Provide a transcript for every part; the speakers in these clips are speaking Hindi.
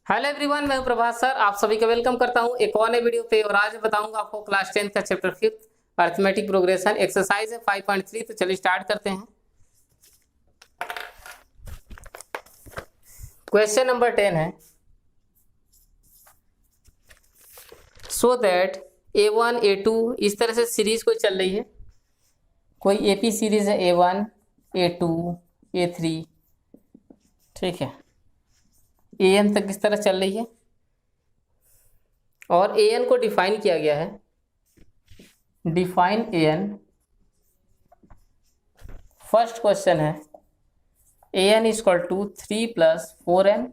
हेलो एवरीवन, मैं हूं प्रभात सर। आप सभी का वेलकम करता हूं एक और नए वीडियो पे। और आज बताऊंगा आपको क्लास 10 का चैप्टर 5 अर्थमेटिक प्रोग्रेशन एक्सरसाइज है 5.3। तो चलिए स्टार्ट करते हैं। क्वेश्चन नंबर 10 है, सो दैट A1 A2 इस तरह से सीरीज कोई चल रही है। कोई AP सीरीज है A1 A2 A3, ठीक है, AN तक इस तरह चल रही है और AN को डिफाइन किया गया है। डिफाइन AN, फर्स्ट क्वेश्चन है AN इक्वल टू 3 + 4N,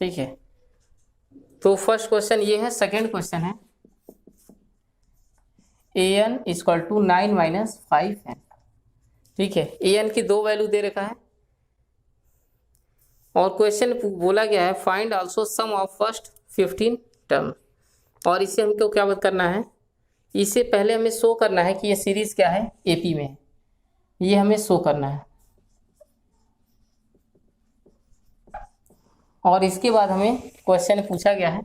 ठीक है। तो फर्स्ट क्वेश्चन ये है। सेकेंड क्वेश्चन है AN इक्वल टू 9 - 5N, ठीक है। AN की दो वैल्यू दे रखा है और क्वेश्चन बोला गया है find also sum of first 15 term. और इसे हमको क्या करना है, इससे पहले हमें शो करना है कि ये सीरीज क्या है, AP में है, ये हमें शो करना है। और इसके बाद हमें क्वेश्चन पूछा गया है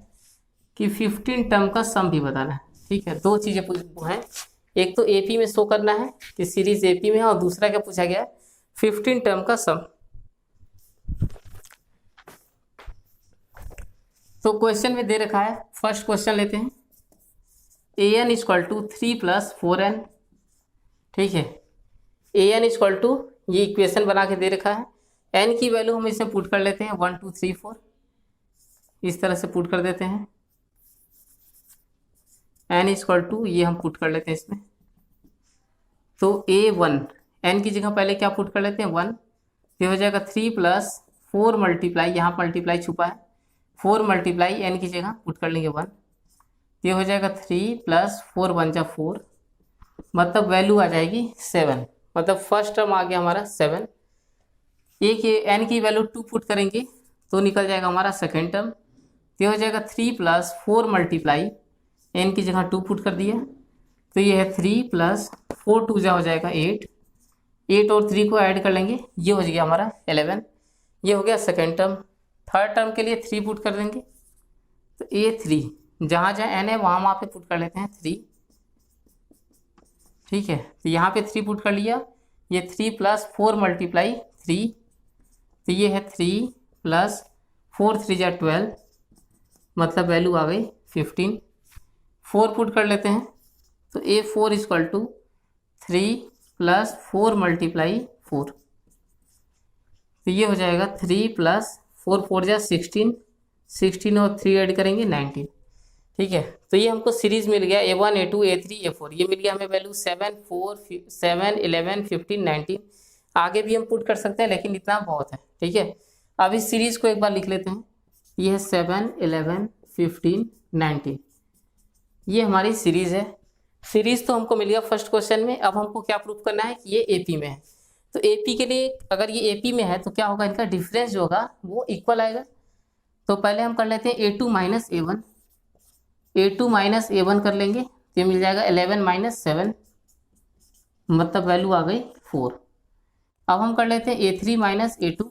कि 15 टर्म का सम भी बताना है, ठीक है। दो चीज़ें हैं, एक तो AP में शो करना है कि सीरीज AP में है और दूसरा क्या पूछा गया है, 15 टर्म का सम। तो क्वेश्चन में दे रखा है, फर्स्ट क्वेश्चन लेते हैं। AN इक्वल टू 3 + 4N, ठीक है। AN इक्वल टू, ये इक्वेशन बना के दे रखा है। N की वैल्यू हम इसमें पुट कर लेते हैं 1 2 3 4, इस तरह से पुट कर देते हैं। N इक्वल टू, ये हम पुट कर लेते हैं इसमें। तो A1, N की जगह पहले क्या पुट कर लेते हैं 1, ये हो जाएगा 3 + 4 मल्टीप्लाई, यहाँ मल्टीप्लाई छुपा है, 4 मल्टीप्लाई N की जगह पुट कर लेंगे 1, ये हो जाएगा 3 + 4 = 4, मतलब वैल्यू आ जाएगी 7, मतलब फर्स्ट टर्म आ गया हमारा 7। एक ये N की वैल्यू 2 पुट करेंगे तो निकल जाएगा हमारा सेकेंड टर्म, ये हो जाएगा 3 + 4 मल्टीप्लाई, N की जगह 2 पुट कर दिया, तो ये है 3 + 4 2 हो जाएगा 8, 8 और 3 को ऐड कर लेंगे, ये हो गया हमारा 11, ये हो गया सेकेंड टर्म। थर्ड टर्म के लिए 3 पुट कर देंगे, तो A3, जहाँ जहाँ N है वहाँ पे पुट कर लेते हैं 3, ठीक है। तो यहाँ पे 3 पुट कर लिया, ये 3 + 4 मल्टीप्लाई 3, तो ये है 3 + 4 3 = 12, मतलब वैल्यू आ गई 15। 4 पुट कर लेते हैं, तो A4 इक्वल टू 3 + 4 मल्टीप्लाई 4, तो ये हो जाएगा 3 + 4 4 = 16, 16 और 3 ऐड करेंगे 19, ठीक है। तो ये हमको सीरीज मिल गया A1 A2 A3 A4, ये मिल गया हमें वैल्यू 7 4 7 11 15 19। आगे भी हम पुट कर सकते हैं लेकिन इतना बहुत है, ठीक है। अब इस सीरीज को एक बार लिख लेते हैं, ये है 7 11 15 19, ये हमारी सीरीज है। सीरीज तो हमको मिल गया फर्स्ट क्वेश्चन में। अब हमको क्या प्रूफ करना है कि ये AP में है। तो AP के लिए अगर ये AP में है तो क्या होगा, इनका डिफरेंस जो होगा वो इक्वल आएगा। तो पहले हम कर लेते हैं A2 - A1, A2 - A1 कर लेंगे तो ये मिल जाएगा 11 - 7, मतलब वैल्यू आ गई 4। अब हम कर लेते हैं A3 - A2,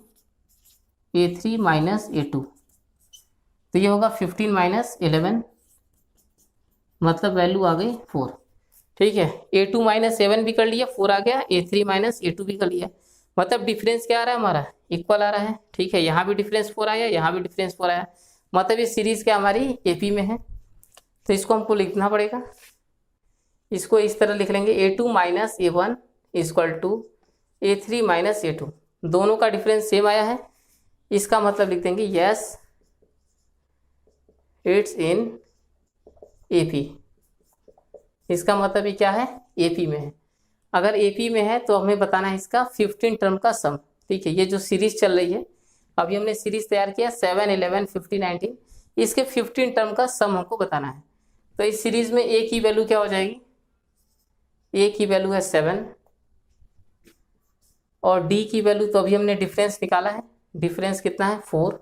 A3 - A2, तो ये होगा 15 - 11, मतलब वैल्यू आ गई 4, ठीक है। A2 - A1 भी कर लिया, 4 आ गया, A3 - A2 भी कर लिया, मतलब डिफरेंस क्या आ रहा है हमारा, इक्वल आ रहा है, ठीक है। यहाँ भी डिफरेंस 4 आया, यहाँ भी डिफरेंस 4 आया, मतलब ये सीरीज क्या हमारी AP में है। तो इसको हमको लिखना पड़ेगा, इसको इस तरह लिख लेंगे A2 - A1 equal to A3 - A2, दोनों का डिफरेंस सेम आया है, इसका मतलब लिख देंगे यस इट्स इन AP। इसका मतलब ये क्या है, AP में है। अगर AP में है तो हमें बताना है इसका 15 टर्म का सम, ठीक है। ये जो सीरीज चल रही है, अभी हमने सीरीज तैयार किया 7 11 15 19, इसके 15 टर्म का सम हमको बताना है। तो इस सीरीज में A की वैल्यू क्या हो जाएगी, A की वैल्यू है 7 और D की वैल्यू, तो अभी हमने डिफरेंस निकाला है, डिफरेंस कितना है 4,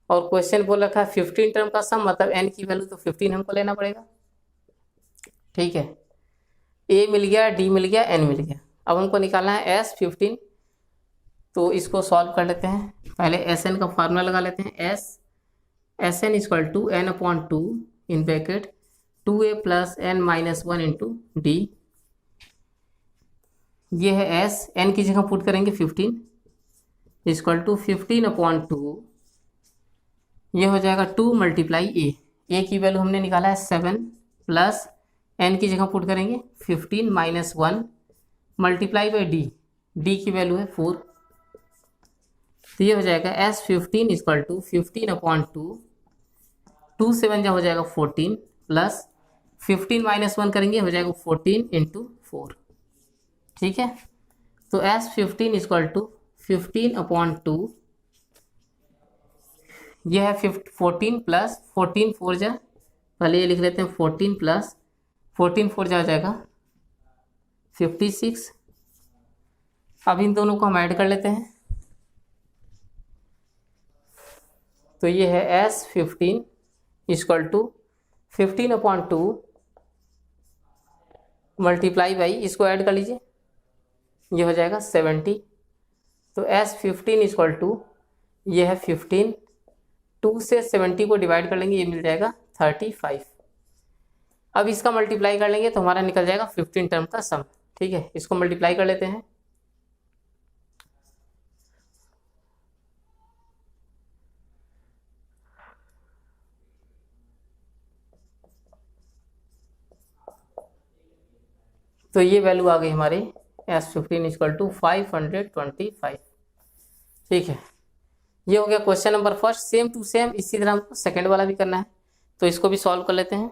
और क्वेश्चन बोल रखा है 15 टर्म का सम, मतलब N की वैल्यू तो 15 हमको लेना पड़ेगा, ठीक है। A मिल गया, D मिल गया, N मिल गया। अब हमको निकालना है S15, तो इसको सॉल्व कर लेते हैं। पहले SN का फार्मूला लगा लेते हैं, S S N equal to N upon two in bracket 2a plus N minus 1 into D. ये है एस, एन की जगह पुट करेंगे 15 इक्वल टू 15 अपॉन टू, ये हो जाएगा 2 मल्टीप्लाई ए की वैल्यू हमने निकाला है 7 प्लस एन की जगह पुट करेंगे 15 माइनस 1 मल्टीप्लाई बाई डी की वैल्यू है 4। तो ये हो जाएगा S 15 equal to 15 upon two 7 जा हो जाएगा 14 प्लस 15 माइनस 1 करेंगे हो जाएगा 14 इंटू 4। ठीक है, तो S 15 equal to 15 upon two, यह है 14 प्लस 14 4 जा, पहले ये लिख लेते हैं 14 प्लस 14 4 जा हो जाएगा 56। अब इन दोनों को हम ऐड कर लेते हैं, तो ये है S 15 equal to 15 upon two multiply by, इसको ऐड कर लीजिए, ये हो जाएगा 70। तो एस 15 इक्वल टू ये है 15, 2 से 70 को डिवाइड कर लेंगे, ये मिल जाएगा 35। अब इसका मल्टीप्लाई कर लेंगे तो हमारा निकल जाएगा 15 टर्म का सम। ठीक है, इसको मल्टीप्लाई कर लेते हैं, तो ये वैल्यू आ गई हमारे एस 15 इक्वल टू 525। ठीक है, ये हो गया question number first. Same to same इसी तरह हमको सेकंड वाला भी करना है, तो इसको भी सॉल्व कर लेते हैं।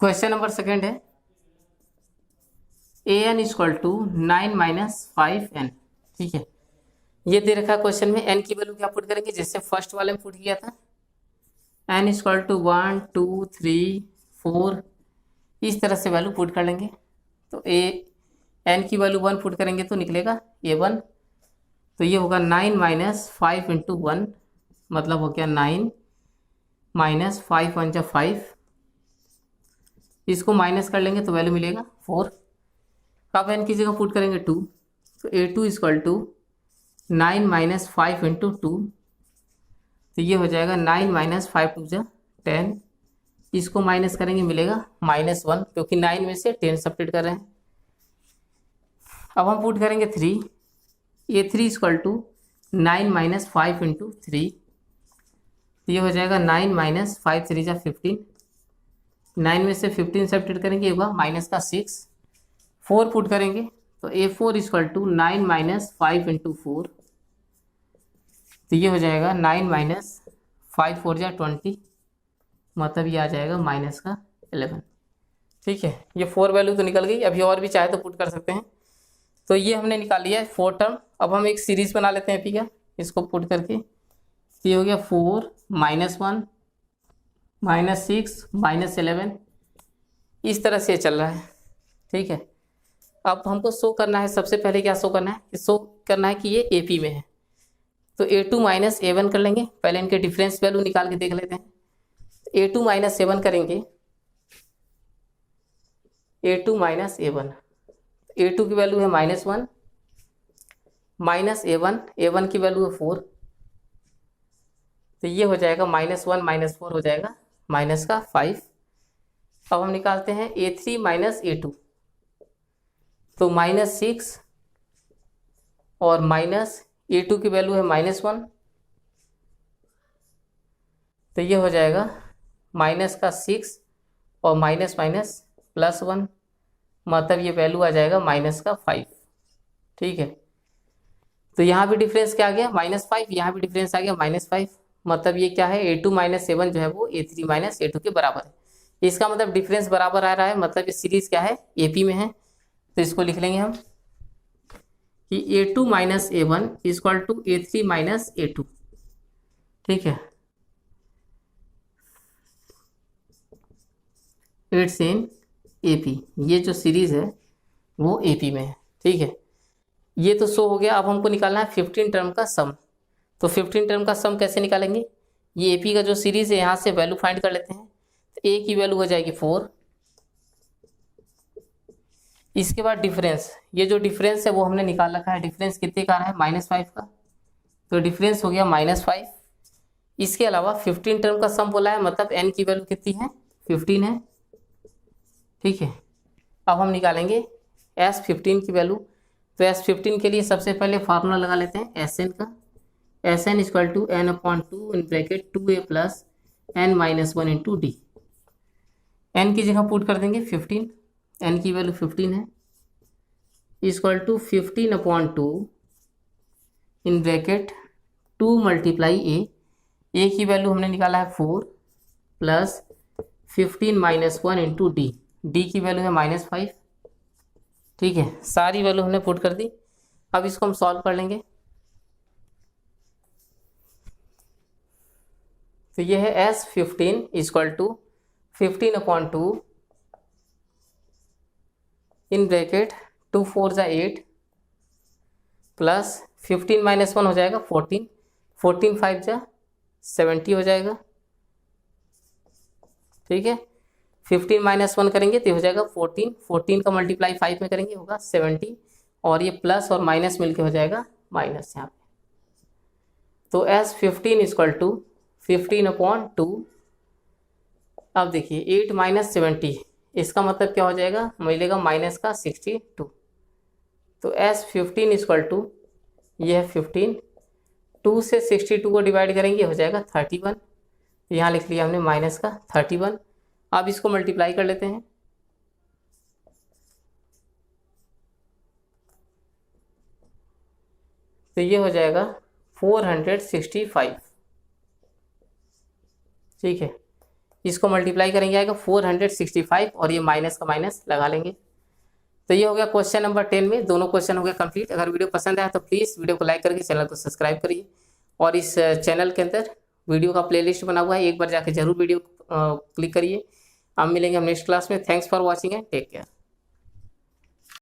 क्वेश्चन नंबर सेकंड है A N equal to 9 minus 5n। ठीक है, ये दे रखा है क्वेश्चन में, एन की वैल्यू क्या पुट करेंगे, जैसे फर्स्ट वाले में पुट किया था, एन इक्वल टू 1 2 3 4, इस तरह से वैल्यू पुट कर लेंगे। तो एन की वैल्यू 1 पुट करेंगे तो निकलेगा a1, तो ये होगा 9 माइनस 5 इंटू 1, मतलब हो गया 9 माइनस 5 1 जा 5, इसको माइनस कर लेंगे तो वैल्यू मिलेगा 4। अब एन की जगह पुट करेंगे 2, तो a2 equal to 9 minus 5 into 2, तो ये हो जाएगा 9 माइनस 5 2 जा 10, इसको माइनस करेंगे मिलेगा -1, क्योंकि 9 में से 10 सब्ट्रैक्ट कर रहे हैं। अब हम पुट करेंगे 3, a3 equal to 9 minus 5 into 3, तो ये हो जाएगा 9 माइनस 5 3 जा 15, 9 में से 15 सब्ट्रैक्ट करेंगे, ये होगा माइनस का 6। 4 पुट करेंगे तो a4 equal to 9 minus 5 into 4, तो ये हो जाएगा 9 माइनस 5 4 जा 20, मतलब ये आ जाएगा माइनस का 11। ठीक है, ये 4 वैल्यू तो निकल गई, अभी और भी चाहे तो पुट कर सकते हैं। तो ये हमने निकाल लिया है 4 टर्म। अब हम एक सीरीज बना लेते हैं पी का, इसको पुट करके, ये हो गया 4 -1 -6 -11, इस तरह से चल रहा है। ठीक है, अब हमको शो करना है, सबसे पहले क्या शो करना है, शो करना है कि ये AP में है, तो a2 माइनस a1 कर लेंगे। पहले इनके डिफरेंस वैल्यू निकाल के देख लेते हैं। a2 माइनस a1 करेंगे, a2 माइनस a1, a2 की वैल्यू है -1 माइनस a1 की वैल्यू है 4, तो ये हो जाएगा -1 -4 हो जाएगा माइनस का 5। अब हम निकालते हैं a3 माइनस a2, तो -6 और माइनस a2 की वैल्यू है -1, तो ये हो जाएगा माइनस का 6 और माइनस माइनस +1, मतलब ये वैल्यू आ जाएगा माइनस का 5। ठीक है, तो यहाँ भी डिफरेंस क्या आ गया -5, यहाँ भी डिफरेंस आ गया -5, मतलब ये क्या है a2 माइनस 7 जो है वो a3 माइनस a2 के बराबर है। इसका मतलब डिफरेंस बराबर आ रहा है, मतलब ये सीरीज क्या है, एपी में है। तो इसको लिख लेंगे हम कि A2 minus A1 equal to A3 minus A2। ठीक है, इट्स इन एपी, ये जो सीरीज है वो एपी में है। ठीक है, ये तो शो हो गया। अब हमको निकालना है 15 टर्म का सम। तो 15 टर्म का सम कैसे निकालेंगे, ये एपी का जो सीरीज है यहाँ से वैल्यू फाइंड कर लेते हैं। तो ए की वैल्यू हो जाएगी 4, इसके बाद डिफरेंस, ये जो डिफरेंस है वो हमने निकाल रखा है। डिफरेंस कितने का आ रहा है, -5 का, तो डिफरेंस हो गया -5। इसके अलावा 15 टर्म का सम बोला है, मतलब एन की वैल्यू कितनी है, 15 है। ठीक है, अब हम निकालेंगे S15 की वैल्यू। तो S15 के लिए सबसे पहले फार्मूला लगा लेते हैं Sn का। Sn equal to n/2 in bracket 2a plus n-1 into D. n की जगह पुट कर देंगे 15, n की वैल्यू 15 है, equal to 15/2 in bracket 2 multiply a की वैल्यू हमने निकाला है 4 प्लस 15-1 इंटू डी की वैल्यू है -5। ठीक है, सारी वैल्यू हमने पुट कर दी। अब इसको हम सॉल्व कर लेंगे। तो ये है S15 equal to 15/2 in bracket 2 4 जा 8 प्लस 15-1 हो जाएगा 14, 14 5 जा 70 हो जाएगा। ठीक है, 15-1 करेंगे तो हो जाएगा 14, 14 का मल्टीप्लाई 5 में करेंगे होगा 70, और ये प्लस और माइनस मिलके हो जाएगा माइनस यहाँ पे। तो S15 इक्वल टू 15/2। अब देखिए 8 माइनस 70, इसका मतलब क्या हो जाएगा, मिलेगा माइनस का 62। तो S15 इक्वल टू ये है 15, 2 से 62 को डिवाइड करेंगे हो जाएगा 31। यहाँ लिख लिया हमने माइनस का 31। अब इसको मल्टीप्लाई कर लेते हैं। तो ये हो जाएगा 465। ठीक है, इसको मल्टीप्लाई करेंगे आएगा 465, और ये माइनस का माइनस लगा लेंगे। तो ये हो गया क्वेश्चन नंबर 10 में दोनों क्वेश्चन हो गए कंप्लीट। अगर वीडियो पसंद आया तो प्लीज़ वीडियो को लाइक करके चैनल को सब्सक्राइब करिए, और इस चैनल के अंदर वीडियो का प्लेलिस्ट बना हुआ है, एक बार जाके जरूर वीडियो क्लिक करिए। अब मिलेंगे हम नेक्स्ट क्लास में। Thanks for watching and take care.